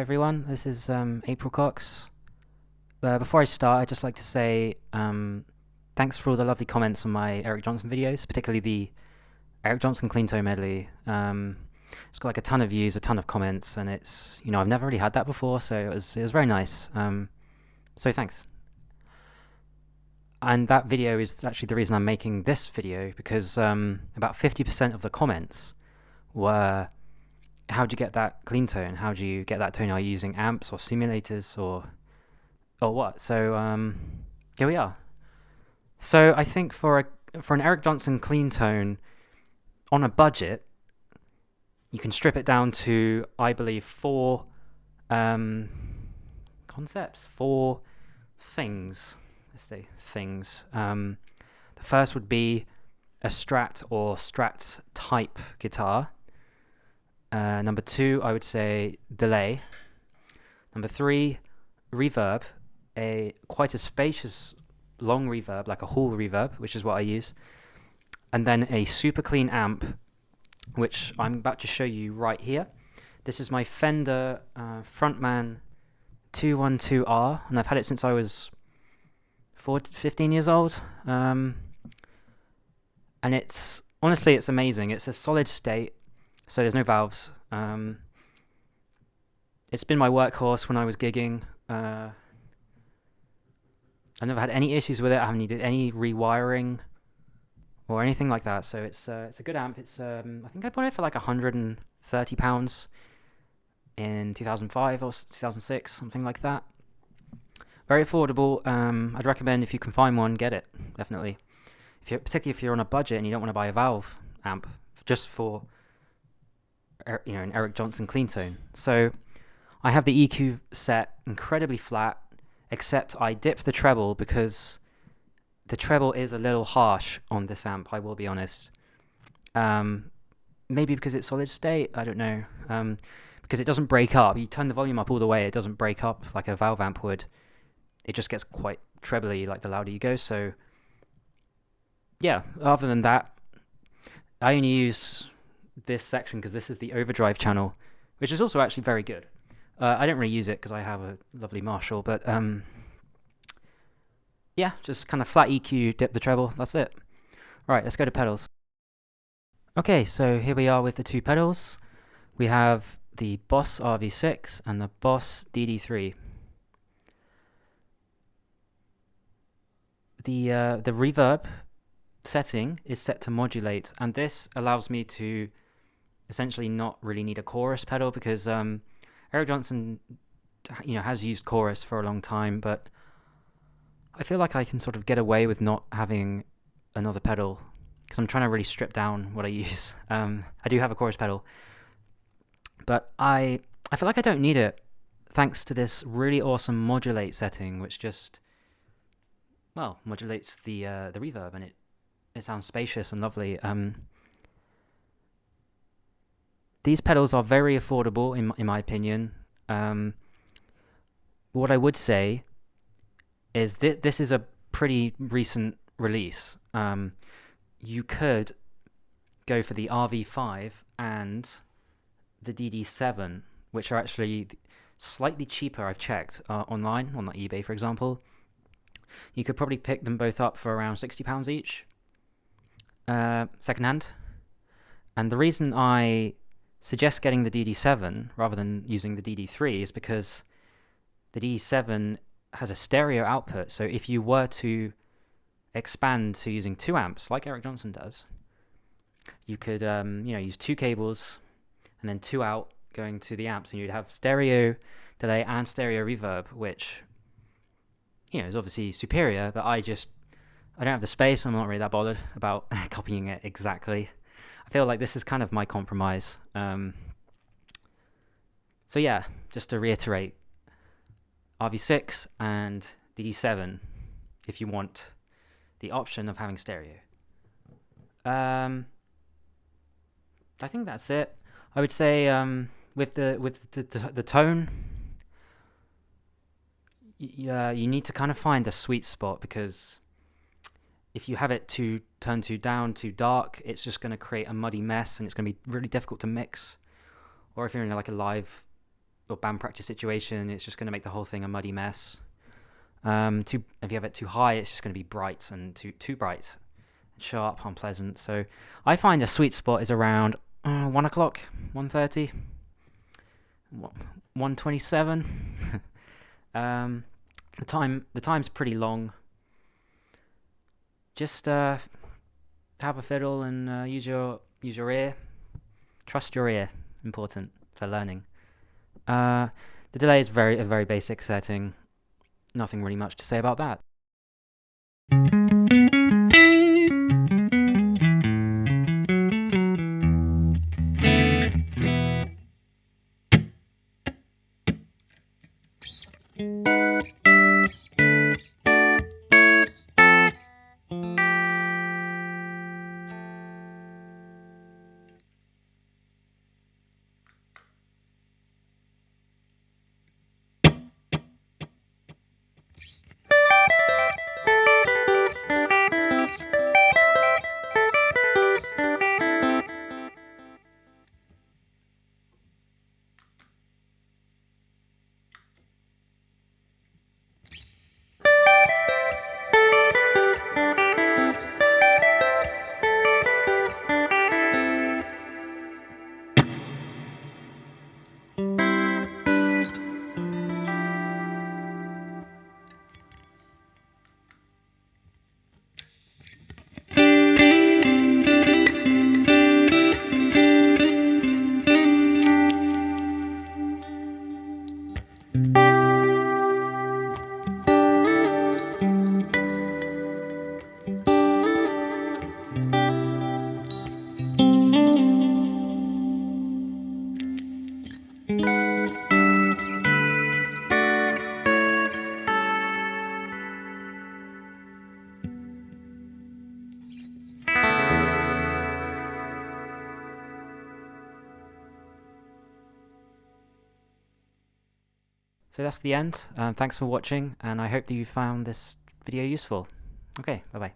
everyone, this is April Cox. Before I start, I'd just like to say thanks for all the lovely comments on my Eric Johnson videos, particularly the Eric Johnson clean tone medley. It's got like a ton of views, a ton of comments, and it's, I've never really had that before, so it was very nice. So thanks. And that video is actually the reason I'm making this video, because about 50% of the comments were, how'd you get that clean tone? How do you get that tone? Are you using amps or simulators or what? So here we are. So I think for an Eric Johnson clean tone on a budget, you can strip it down to, I believe, four concepts, four things. Let's say things. The first would be a Strat or Strat type guitar. Number two, I would say delay. Number three, reverb, quite a spacious long reverb, like a hall reverb, which is what I use. And then a super clean amp, which I'm about to show you right here. This is my Fender Frontman 212R, and I've had it since I was 15 years old. And honestly, it's amazing. It's a solid state, so there's no valves. It's been my workhorse when I was gigging. I've never had any issues with it. I haven't needed any rewiring or anything like that. So it's a good amp. It's I think I bought it for like £130 in 2005 or 2006, something like that. Very affordable. I'd recommend, if you can find one, get it, definitely. Particularly if you're on a budget and you don't want to buy a valve amp, just for an Eric Johnson clean tone. So I have the EQ set incredibly flat, except I dip the treble because the treble is a little harsh on this amp, I will be honest. Maybe because it's solid state, I don't know. Because it doesn't break up. You turn the volume up all the way, it doesn't break up like a valve amp would. It just gets quite trebly like the louder you go. So yeah, other than that, I only use this section because this is the overdrive channel, which is also actually very good. I don't really use it because I have a lovely Marshall, but yeah, just kind of flat EQ, dip the treble, that's it. Right, let's go to pedals. Okay, so here we are with the two pedals. We have the Boss RV6 and the Boss DD3. The reverb setting is set to modulate, and this allows me to essentially not really need a chorus pedal, because Eric Johnson has used chorus for a long time, but I feel like I can sort of get away with not having another pedal because I'm trying to really strip down what I use. I do have a chorus pedal, but I feel like I don't need it, thanks to this really awesome modulate setting, which just modulates the reverb, and it sounds spacious and lovely. These pedals are very affordable in my opinion. What I would say is this is a pretty recent release. You could go for the RV5 and the DD7, which are actually slightly cheaper. I've checked online, on like eBay for example. You could probably pick them both up for around £60 each, secondhand. And the reason I suggest getting the DD7 rather than using the DD3 is because the DD7 has a stereo output. So if you were to expand to using two amps, like Eric Johnson does, you could use two cables and then two out going to the amps, and you'd have stereo delay and stereo reverb, which is obviously superior, but I don't have the space. I'm not really that bothered about copying it exactly. I feel like this is kind of my compromise. So yeah, just to reiterate, RV6 and DD7 if you want the option of having stereo. I think that's it. I would say with the tone, you need to kind of find the sweet spot, because if you have it turned too down, too dark, it's just going to create a muddy mess, and it's going to be really difficult to mix. Or if you're in like a live or band practice situation, it's just going to make the whole thing a muddy mess. If you have it too high, it's just going to be bright and too bright, sharp, unpleasant. So I find the sweet spot is around 1 o'clock, 1:30, 1:27. The time's pretty long. Just have a fiddle and use your ear. Trust your ear. Important for learning. The delay is a very basic setting. Nothing really much to say about that. So that's the end. Thanks for watching, and I hope that you found this video useful. Okay, bye-bye.